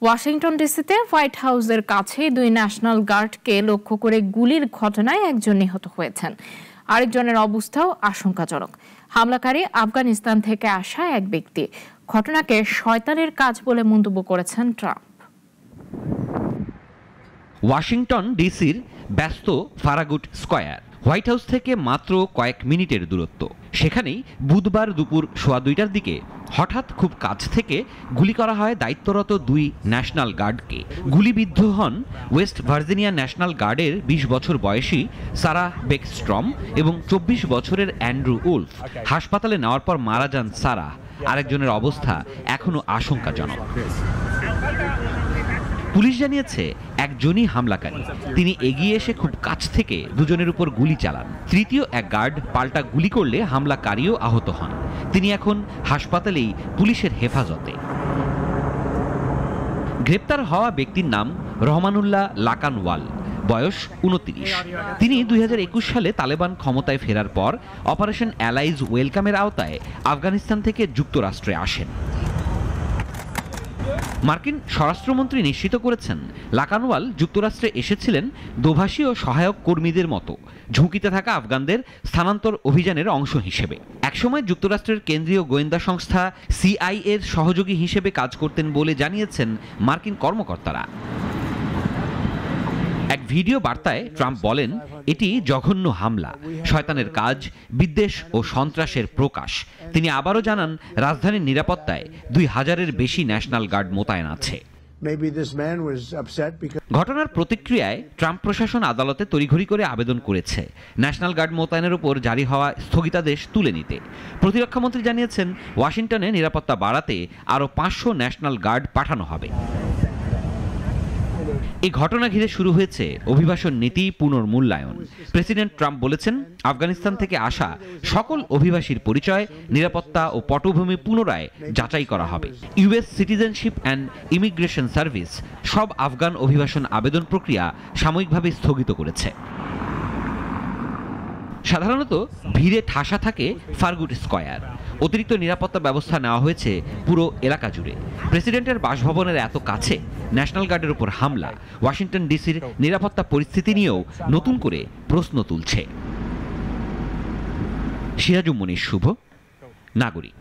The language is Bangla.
ওয়াশিংটন ডিসিতে হোয়াইট হাউসের কাছে দুই ন্যাশনাল গার্ডকে লক্ষ্য করে গুলির ঘটনায় একজন নিহত হয়েছেন, আরেকজনের অবস্থাও আশঙ্কাজনক। হামলাকারী আফগানিস্তান থেকে আসা এক ব্যক্তি। ঘটনাকে শয়তানের কাজ বলে মন্তব্য করেছেন ট্রাম্প। ওয়াশিংটন ডিসির ব্যস্ত ফারাগুট স্কয়ার হোয়াইট হাউস থেকে মাত্র কয়েক মিনিটের দূরত্ব। সেখানেই বুধবার দুপুর 2:15টার দিকে হঠাৎ খুব কাছ থেকে গুলি করা হয় দায়িত্বরত দুই ন্যাশনাল গার্ডকে। গুলিবিদ্ধ হন ওয়েস্ট ভার্জিনিয়া ন্যাশনাল গার্ডের 20 বছর বয়সী সারাহ বেকস্ট্রম এবং 24 বছরের অ্যান্ড্রু উলফ। হাসপাতালে নেওয়ার পর মারা যান সারাহ। আরেকজনের অবস্থা এখনো আশঙ্কাজনক। পুলিশ জানিয়েছে একজনই হামলাকারী। তিনি এগিয়ে এসে খুব কাছ থেকে দুজনের উপর গুলি চালান। তৃতীয় এক গার্ড পাল্টা গুলি করলে হামলাকারীও আহত হন। তিনি এখন হাসপাতালেই পুলিশের হেফাজতে। গ্রেপ্তার হওয়া ব্যক্তির নাম রহমানুল্লাহ লাকানওয়াল, বয়স 29। তিনি 2021 সালে তালেবান ক্ষমতায় ফেরার পর অপারেশন অ্যালাইজ ওয়েলকামের আওতায় আফগানিস্তান থেকে যুক্তরাষ্ট্রে আসেন। মার্কিন স্বরাষ্ট্রমন্ত্রী নিশ্চিত করেছেন, লাকানওয়াল যুক্তরাষ্ট্রে এসেছিলেন দোভাষী ও সহায়ক কর্মীদের মতো ঝুঁকিতে থাকা আফগানদের স্থানান্তর অভিযানের অংশ হিসেবে। একসময় যুক্তরাষ্ট্রের কেন্দ্রীয় গোয়েন্দা সংস্থা CIA এর সহযোগী হিসেবে কাজ করতেন বলে জানিয়েছেন মার্কিন কর্মকর্তারা। এক ভিডিও বার্তায় ট্রাম্প বলেন, এটি জঘন্য হামলা, শয়তানের কাজ, বিদ্বেষ ও সন্ত্রাসের প্রকাশ। তিনি আবারও জানান, রাজধানীর নিরাপত্তায় 2000-এর বেশি ন্যাশনাল গার্ড মোতায়েন আছে। ঘটনার প্রতিক্রিয়ায় ট্রাম্প প্রশাসন আদালতে তড়িঘড়ি করে আবেদন করেছে ন্যাশনাল গার্ড মোতায়েনের উপর জারি হওয়া স্থগিতাদেশ তুলে নিতে। প্রতিরক্ষামন্ত্রী জানিয়েছেন, ওয়াশিংটনে নিরাপত্তা বাড়াতে আরও 500 ন্যাশনাল গার্ড পাঠানো হবে। এই ঘটনা ঘিরে শুরু হয়েছে অভিবাসন নীতি পুনর্মূল্যায়ন। প্রেসিডেন্ট ট্রাম্প বলেছেন, আফগানিস্তান থেকে আসা সকল অভিবাসীর পরিচয়, নিরাপত্তা ও পটভূমি পুনরায় যাচাই করা হবে। US citizenship and immigration service সব আফগান অভিবাসন আবেদন প্রক্রিয়া সাময়িকভাবে স্থগিত করেছে। সাধারণত ভিড়ে ঠাসা থাকে ফারাগুট স্কয়ার। অতিরিক্ত নিরাপত্তা ব্যবস্থা নেওয়া হয়েছে পুরো এলাকা জুড়ে। প্রেসিডেন্টের বাসভবনের এত কাছে ন্যাশনাল গার্ডের উপর হামলা ওয়াশিংটন ডিসির নিরাপত্তা পরিস্থিতি নিয়েও নতুন করে প্রশ্ন তুলছে। সিরাজুম মনির শুভ, নাগরিক।